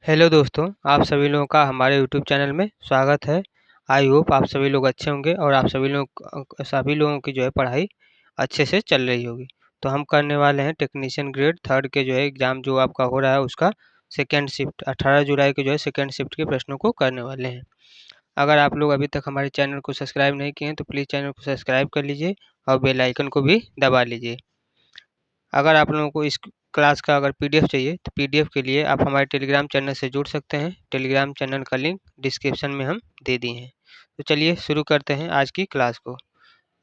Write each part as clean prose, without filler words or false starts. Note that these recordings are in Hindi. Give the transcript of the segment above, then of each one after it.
हेलो दोस्तों, आप सभी लोगों का हमारे यूट्यूब चैनल में स्वागत है। आई होप आप सभी लोग अच्छे होंगे और आप सभी लोगों की जो है पढ़ाई अच्छे से चल रही होगी। तो हम करने वाले हैं टेक्नीशियन ग्रेड थर्ड के जो है एग्ज़ाम जो आपका हो रहा है उसका सेकेंड शिफ्ट 18 जुलाई के जो है सेकेंड शिफ्ट के प्रश्नों को करने वाले हैं। अगर आप लोग अभी तक हमारे चैनल को सब्सक्राइब नहीं किए हैं तो प्लीज़ चैनल को सब्सक्राइब कर लीजिए और बेल आइकन को भी दबा लीजिए। अगर आप लोगों को इस क्लास का अगर पीडीएफ चाहिए तो पीडीएफ के लिए आप हमारे टेलीग्राम चैनल से जुड़ सकते हैं। टेलीग्राम चैनल का लिंक डिस्क्रिप्शन में हम दे दिए हैं। तो चलिए शुरू करते हैं आज की क्लास को।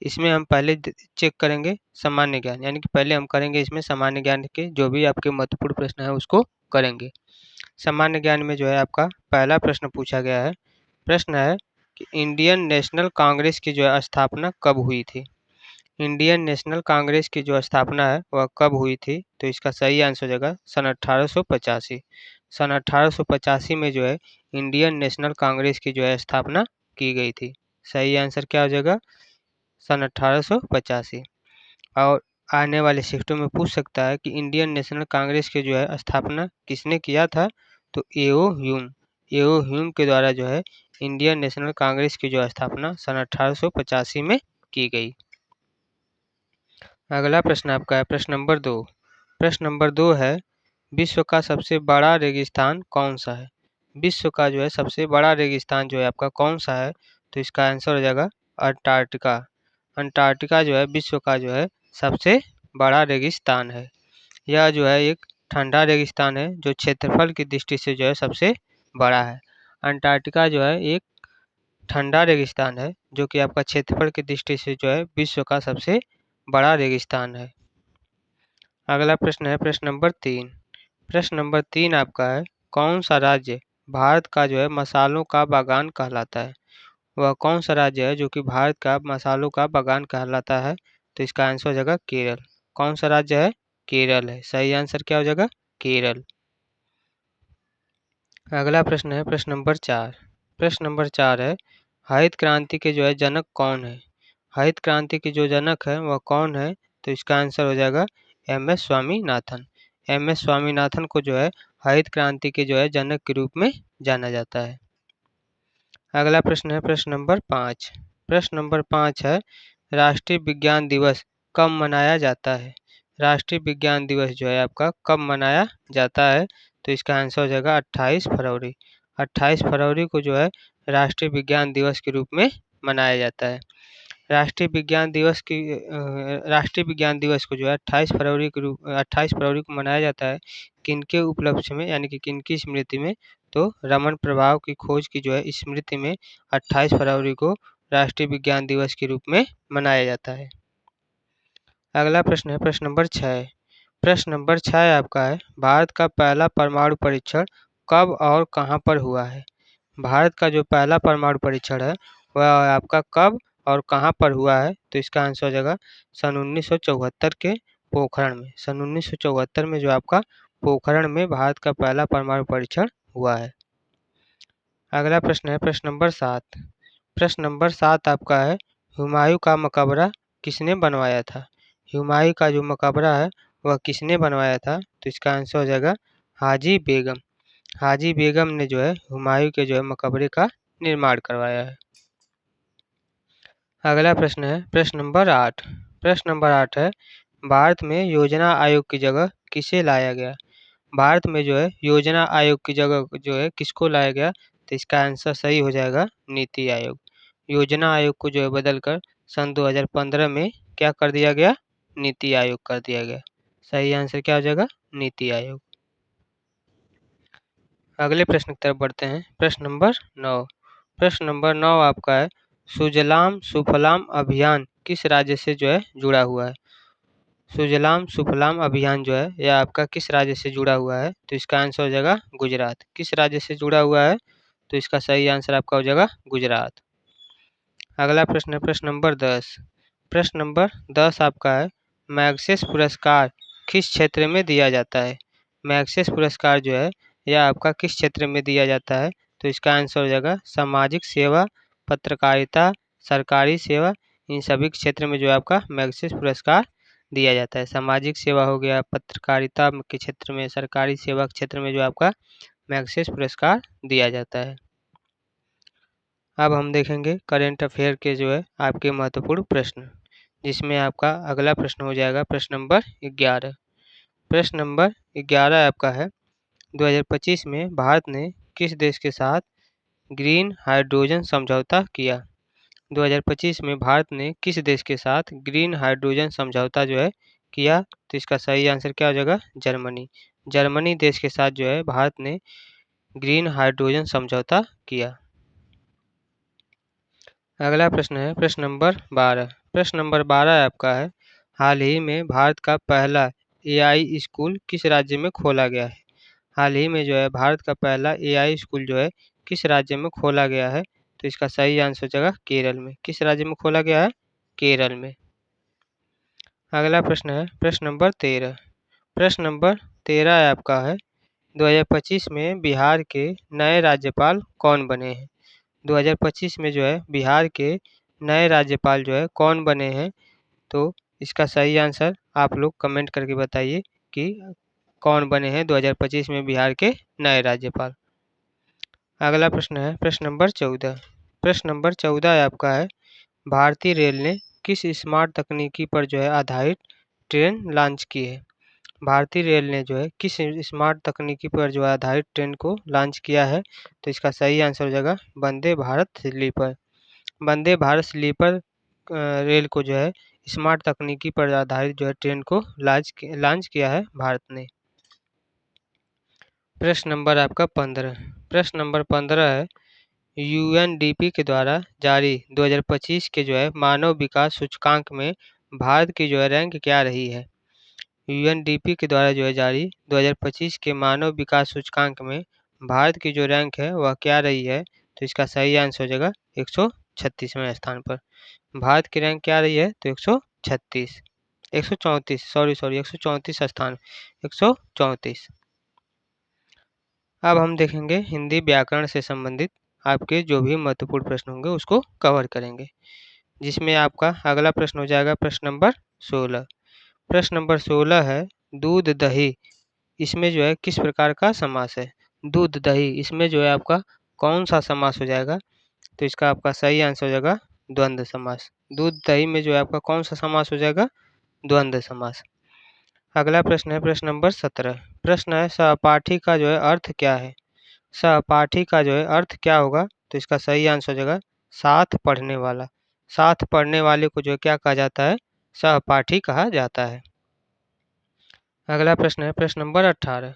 इसमें हम पहले चेक करेंगे सामान्य ज्ञान, यानी कि पहले हम करेंगे इसमें सामान्य ज्ञान के जो भी आपके महत्वपूर्ण प्रश्न है उसको करेंगे। सामान्य ज्ञान में जो है आपका पहला प्रश्न पूछा गया है। प्रश्न है कि इंडियन नेशनल कांग्रेस की जो है स्थापना कब हुई थी। इंडियन नेशनल कांग्रेस की जो स्थापना है वह कब हुई थी, तो इसका सही आंसर हो जाएगा सन 1885। सन 1885 में जो है इंडियन नेशनल कांग्रेस की जो है स्थापना की गई थी। सही आंसर क्या हो जाएगा, सन 1885। और आने वाले शिफ्टों में पूछ सकता है कि इंडियन नेशनल कांग्रेस की जो है स्थापना किसने किया था, तो एओ ह्यूम के द्वारा जो है इंडियन नेशनल कांग्रेस की जो स्थापना सन 1885 में की गई। अगला प्रश्न आपका है प्रश्न नंबर 2। प्रश्न नंबर 2 है, विश्व का सबसे बड़ा रेगिस्तान कौन सा है। विश्व का जो है सबसे बड़ा रेगिस्तान जो है आपका कौन सा है, तो इसका आंसर हो जाएगा अंटार्कटिका। अंटार्कटिका जो है विश्व का जो है सबसे बड़ा रेगिस्तान है। यह जो है एक ठंडा रेगिस्तान है जो क्षेत्रफल की दृष्टि से जो है सबसे बड़ा है। अंटार्कटिका जो है एक ठंडा रेगिस्तान है जो कि आपका क्षेत्रफल की दृष्टि से जो है विश्व का सबसे बड़ा रेगिस्तान है। अगला प्रश्न है प्रश्न नंबर 3। प्रश्न नंबर 3 आपका है, कौन सा राज्य भारत का जो है मसालों का बागान कहलाता है। वह कौन सा राज्य है जो कि भारत का मसालों का बागान कहलाता है, तो इसका आंसर हो जाएगा केरल। कौन सा राज्य है, केरल है। सही आंसर क्या हो जाएगा, केरल। अगला प्रश्न है प्रश्न नंबर 4। प्रश्न नंबर 4 है, हरित क्रांति के जो है जनक कौन है। हरित क्रांति के जो जनक है वह कौन है, तो इसका आंसर हो जाएगा एम.एस. स्वामीनाथन। एम.एस. स्वामीनाथन को जो है हरित क्रांति के जो है जनक के रूप में जाना जाता है। अगला प्रश्न है प्रश्न नंबर 5। प्रश्न नंबर 5 है, राष्ट्रीय विज्ञान दिवस कब मनाया जाता है। राष्ट्रीय विज्ञान दिवस जो है आपका कब मनाया जाता है, तो इसका आंसर हो जाएगा 28 फरवरी। 28 फरवरी को जो है राष्ट्रीय विज्ञान दिवस के रूप में मनाया जाता है। राष्ट्रीय विज्ञान दिवस को जो है 28 फरवरी को मनाया जाता है। किनके उपलक्ष्य में, यानी कि किनकी स्मृति में, तो रमन प्रभाव की खोज की जो है स्मृति में 28 फरवरी को राष्ट्रीय विज्ञान दिवस के रूप में मनाया जाता है। अगला प्रश्न है प्रश्न नंबर 6। प्रश्न नंबर 6 आपका है, भारत का पहला परमाणु परीक्षण कब और कहां पर हुआ है। भारत का जो पहला परमाणु परीक्षण है वह आपका कब और कहां पर हुआ है, तो इसका आंसर हो जाएगा सन 1974 के पोखरण में। सन 1974 में जो आपका पोखरण में भारत का पहला परमाणु परीक्षण हुआ है। अगला प्रश्न है प्रश्न नंबर 7। प्रश्न नंबर 7 आपका है, हुमायूं का मकबरा किसने बनवाया था। हुमायूं का जो मकबरा है वह किसने बनवाया था, तो इसका आंसर हो जाएगा हाजी बेगम। हाजी बेगम ने जो है हुमायूं के जो है मकबरे का निर्माण करवाया है। अगला प्रश्न है प्रश्न नंबर 8। प्रश्न नंबर 8 है, भारत में योजना आयोग की जगह किसे लाया गया। भारत में जो है योजना आयोग की जगह जो है किसको लाया गया, तो इसका आंसर सही हो जाएगा नीति आयोग। योजना आयोग को जो है बदलकर सन 2015 में क्या कर दिया गया, नीति आयोग कर दिया गया। सही आंसर क्या हो जाएगा, नीति आयोग। अगले प्रश्न की तरफ बढ़ते हैं प्रश्न नंबर 9। प्रश्न नंबर 9 आपका है, सुजलाम सुफलाम अभियान किस राज्य से जो है जुड़ा हुआ है। सुजलाम सुफलाम अभियान जो है यह आपका किस राज्य से जुड़ा हुआ है, तो इसका आंसर हो जाएगा गुजरात। किस राज्य से जुड़ा हुआ है, तो इसका सही आंसर आपका हो जाएगा गुजरात। अगला प्रश्न है प्रश्न नंबर 10। प्रश्न नंबर 10 आपका है, मैग्सेस पुरस्कार किस क्षेत्र में दिया जाता है। मैग्सेस पुरस्कार जो है यह आपका किस क्षेत्र में दिया जाता है, तो इसका आंसर हो जाएगा सामाजिक सेवा, पत्रकारिता, सरकारी सेवा, इन सभी क्षेत्र में जो है आपका मैग्सेस पुरस्कार दिया जाता है। सामाजिक सेवा हो गया, पत्रकारिता के क्षेत्र में, सरकारी सेवा के क्षेत्र में जो आपका मैग्सेसे पुरस्कार दिया जाता है। अब हम देखेंगे करेंट अफेयर के जो है आपके महत्वपूर्ण प्रश्न, जिसमें आपका अगला प्रश्न हो जाएगा प्रश्न नंबर 11। प्रश्न नंबर 11 आपका है 2025 में भारत ने किस देश के साथ ग्रीन हाइड्रोजन समझौता किया? 2025 में भारत ने किस देश के साथ ग्रीन हाइड्रोजन समझौता जो है किया? तो इसका सही आंसर क्या हो जाएगा? जर्मनी। जर्मनी देश के साथ जो है भारत ने ग्रीन हाइड्रोजन समझौता किया। अगला प्रश्न है प्रश्न नंबर 12। प्रश्न नंबर 12 आपका है हाल ही में भारत का पहला एआई स्कूल किस राज्य में खोला गया है? हाल ही में जो है भारत का पहला एआई स्कूल जो है किस राज्य में खोला गया है? तो इसका सही आंसर हो जाएगा केरल में। किस राज्य में खोला गया है? केरल में। अगला प्रश्न है प्रश्न नंबर 13। प्रश्न नंबर 13 आपका है 2025 में बिहार के नए राज्यपाल कौन बने हैं? 2025 में जो है बिहार के नए राज्यपाल जो है कौन बने हैं? तो इसका सही आंसर आप लोग कमेंट करके बताइए कि कौन बने हैं 2025 में बिहार के नए राज्यपाल। अगला प्रश्न है प्रश्न नंबर 14। प्रश्न नंबर 14 आपका है भारतीय रेल ने किस स्मार्ट तकनीकी पर जो है आधारित ट्रेन लॉन्च की है? भारतीय रेल ने जो है किस स्मार्ट तकनीकी पर जो है आधारित ट्रेन को लॉन्च किया है? तो इसका सही आंसर हो जाएगा Vande Bharat sleeper. Vande Bharat sleeper rail को जो है स्मार्ट तकनीकी पर आधारित जो है ट्रेन को लॉन्च किया है भारत ने। प्रश्न नंबर आपका 15। प्रश्न नंबर 15 है यूएनडीपी के द्वारा जारी 2025 के जो है मानव विकास सूचकांक में भारत की जो है रैंक क्या रही है? यूएनडीपी के द्वारा जो है जारी 2025 के मानव विकास सूचकांक में भारत की जो रैंक है वह क्या रही है? तो इसका सही आंसर हो जाएगा 136वें स्थान पर। भारत की रैंक क्या रही है? तो 136 134 सॉरी 134 स्थान 134। अब हम देखेंगे हिंदी व्याकरण से संबंधित आपके जो भी महत्वपूर्ण प्रश्न होंगे उसको कवर करेंगे, जिसमें आपका अगला प्रश्न हो जाएगा प्रश्न नंबर 16। प्रश्न नंबर 16 है दूध दही, इसमें जो है किस प्रकार का समास है? दूध दही इसमें जो है आपका कौन सा समास हो जाएगा? तो इसका आपका सही आंसर हो जाएगा द्वंद्व समास। दूध दही में जो है आपका कौन सा समास हो जाएगा? द्वंद्व समास। अगला प्रश्न है प्रश्न नंबर 17। प्रश्न है सहपाठी का जो है अर्थ क्या है? सहपाठी का जो है अर्थ क्या होगा? तो इसका सही आंसर हो जाएगा साथ पढ़ने वाला। साथ पढ़ने वाले को जो है क्या कहा जाता है? सहपाठी कहा जाता है। अगला प्रश्न है प्रश्न नंबर 18।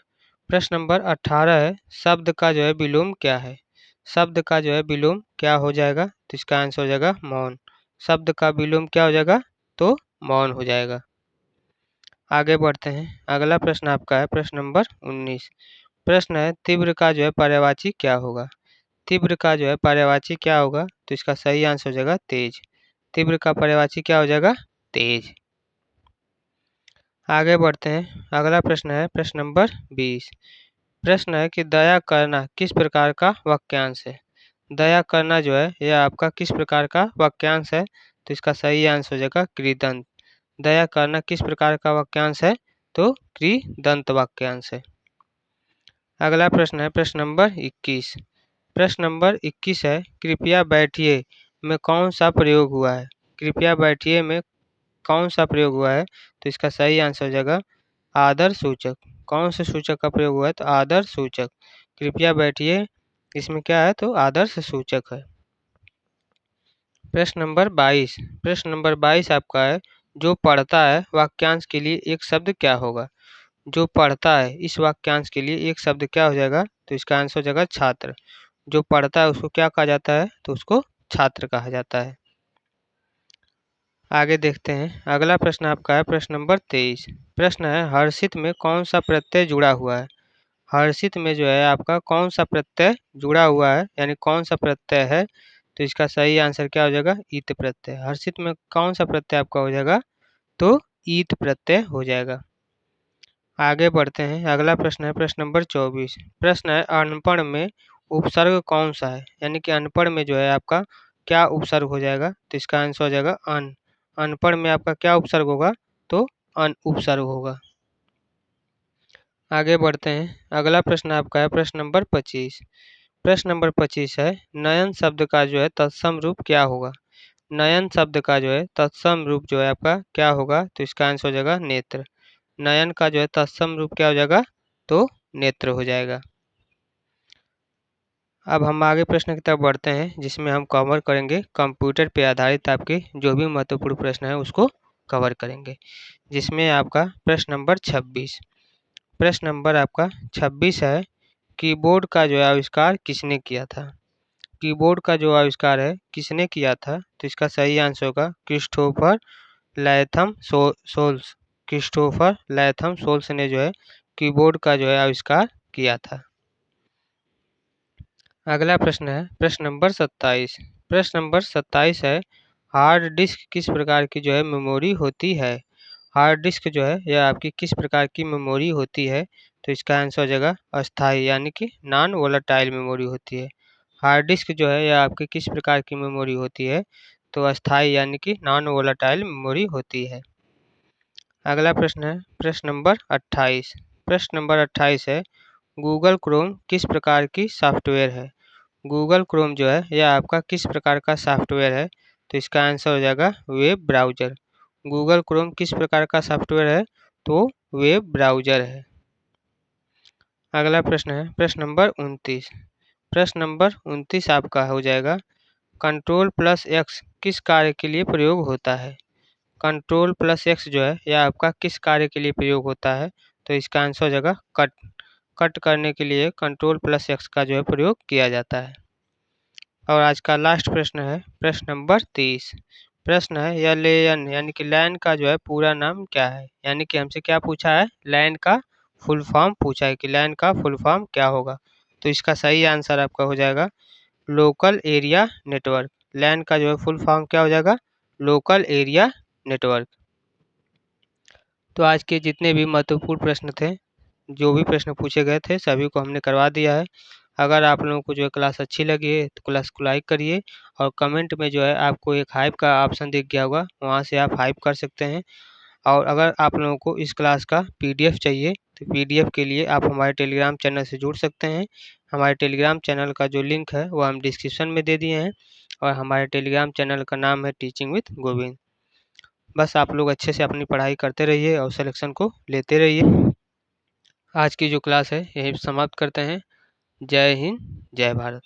प्रश्न नंबर 18 है शब्द का जो है विलोम क्या है? शब्द का जो है विलोम क्या हो जाएगा? तो इसका आंसर हो जाएगा मौन। शब्द का विलोम क्या हो जाएगा? तो मौन हो जाएगा। आगे बढ़ते हैं। अगला प्रश्न आपका है प्रश्न नंबर 19। प्रश्न है तीव्र का जो है पर्यायवाची क्या होगा? तीव्र का जो है पर्यायवाची क्या होगा? तो इसका सही आंसर हो जाएगा तेज। तीव्र का पर्यायवाची क्या हो जाएगा? तेज। आगे बढ़ते हैं। अगला प्रश्न है प्रश्न नंबर 20। प्रश्न है कि दया करना किस प्रकार का वाक्यांश है? दया करना जो है यह आपका किस प्रकार का वाक्यांश है? तो इसका सही आंसर हो जाएगा कृदंत। दया करना किस प्रकार का वाक्यांश है? तो कृदंत वाक्यांश है। अगला प्रश्न है प्रश्न नंबर 21। प्रश्न नंबर 21 है कृपया बैठिए में कौन सा प्रयोग हुआ है? कृपया बैठिए में कौन सा प्रयोग हुआ है? तो इसका सही आंसर हो जाएगा आदर सूचक। कौन से सूचक का प्रयोग हुआ है? तो आदर सूचक। कृपया बैठिए इसमें क्या है? तो आदर्श सूचक है। प्रश्न नंबर 22। प्रश्न नंबर 22 आपका है जो पढ़ता है वाक्यांश के लिए एक शब्द क्या होगा? जो पढ़ता है इस वाक्यांश के लिए एक शब्द क्या हो जाएगा? तो इसका आंसर हो जाएगा छात्र। जो पढ़ता है उसको क्या कहा जाता है? तो उसको छात्र कहा जाता है। आगे देखते हैं। अगला प्रश्न आपका है प्रश्न नंबर 23। प्रश्न है हर्षित में कौन सा प्रत्यय जुड़ा हुआ है? हर्षित में जो है आपका कौन सा प्रत्यय जुड़ा हुआ है, यानी कौन सा प्रत्यय है? तो इसका सही आंसर क्या हो जाएगा? ईत प्रत्यय। हर्षित में कौन सा प्रत्यय आपका हो जाएगा? तो ईत प्रत्यय हो जाएगा। आगे बढ़ते हैं। अगला प्रश्न है प्रश्न नंबर 24। प्रश्न है अनपढ़ में उपसर्ग कौन सा है? यानी कि अनपढ़ में जो है आपका क्या उपसर्ग हो जाएगा? तो इसका आंसर हो जाएगा अन। अनपढ़ में आपका क्या उपसर्ग होगा? तो अन उपसर्ग होगा। आगे बढ़ते हैं। अगला प्रश्न आपका है प्रश्न नंबर 25। प्रश्न नंबर 25 है, नयन शब्द का जो है तत्सम रूप क्या होगा? नयन शब्द का जो है तत्सम रूप जो है आपका क्या होगा? तो इसका आंसर हो जाएगा नेत्र। नयन का जो है तत्सम रूप क्या हो जाएगा? तो नेत्र हो जाएगा। अब हम आगे प्रश्न की तरफ बढ़ते हैं, जिसमें हम कवर करेंगे कंप्यूटर पे आधारित आपके जो भी महत्वपूर्ण प्रश्न है उसको कवर करेंगे। जिसमें आपका प्रश्न नंबर 26। प्रश्न नंबर आपका 26 है, कीबोर्ड का जो है आविष्कार किसने किया था? कीबोर्ड का जो आविष्कार है किसने किया था? तो इसका सही आंसर होगा Christopher Latham Sholes. Christopher Latham Sholes ने जो है कीबोर्ड का जो है आविष्कार किया था। अगला प्रश्न है प्रश्न नंबर 27। प्रश्न नंबर 27 है, हार्ड डिस्क किस प्रकार की जो है मेमोरी होती है? हार्ड डिस्क जो है यह आपकी किस प्रकार की मेमोरी होती है? तो इसका आंसर हो जाएगा अस्थाई, यानी कि नॉन वोलेटाइल मेमोरी होती है। हार्ड डिस्क जो है यह आपकी किस प्रकार की मेमोरी होती है? तो अस्थाई यानी कि नॉन वोलेटाइल मेमोरी होती है। अगला प्रश्न है प्रश्न नंबर 28। प्रश्न नंबर 28 है, गूगल क्रोम किस प्रकार की सॉफ्टवेयर है? गूगल क्रोम जो है यह आपका किस प्रकार का सॉफ्टवेयर है? तो इसका आंसर हो जाएगा वेब ब्राउज़र। गूगल क्रोम किस प्रकार का सॉफ्टवेयर है? तो वेब ब्राउज़र है। अगला प्रश्न है प्रश्न नंबर 29। प्रश्न नंबर 29 आपका हो जाएगा, कंट्रोल प्लस एक्स किस कार्य के लिए प्रयोग होता है? कंट्रोल प्लस एक्स जो है यह आपका किस कार्य के लिए प्रयोग होता है? तो इसका आंसर हो जाएगा कट। कट करने के लिए कंट्रोल प्लस एक्स का जो है प्रयोग किया जाता है। और आज का लास्ट प्रश्न है प्रश्न नंबर 30। प्रश्न है, यह लेन यानी कि लैन का जो है पूरा नाम क्या है? यानी कि हमसे क्या पूछा है? लैन का फुल फॉर्म पूछा है कि लैन का फुल फॉर्म क्या होगा? तो इसका सही आंसर आपका हो जाएगा लोकल एरिया नेटवर्क। लैन का जो है फुल फॉर्म क्या हो जाएगा? Local area network. तो आज के जितने भी महत्वपूर्ण प्रश्न थे, जो भी प्रश्न पूछे गए थे, सभी को हमने करवा दिया है। अगर आप लोगों को जो है क्लास अच्छी लगी है तो क्लास को लाइक करिए, और कमेंट में जो है आपको एक हाइप का ऑप्शन दिख गया होगा, वहाँ से आप हाइप कर सकते हैं। और अगर आप लोगों को इस क्लास का पीडीएफ चाहिए तो पीडीएफ के लिए आप हमारे टेलीग्राम चैनल से जुड़ सकते हैं। हमारे टेलीग्राम चैनल का जो लिंक है वो हम डिस्क्रिप्शन में दे दिए हैं, और हमारे टेलीग्राम चैनल का नाम है टीचिंग विद गोविंद। बस आप लोग अच्छे से अपनी पढ़ाई करते रहिए और सिलेक्शन को लेते रहिए। आज की जो क्लास है यहीं समाप्त करते हैं। जय हिंद, जय भारत।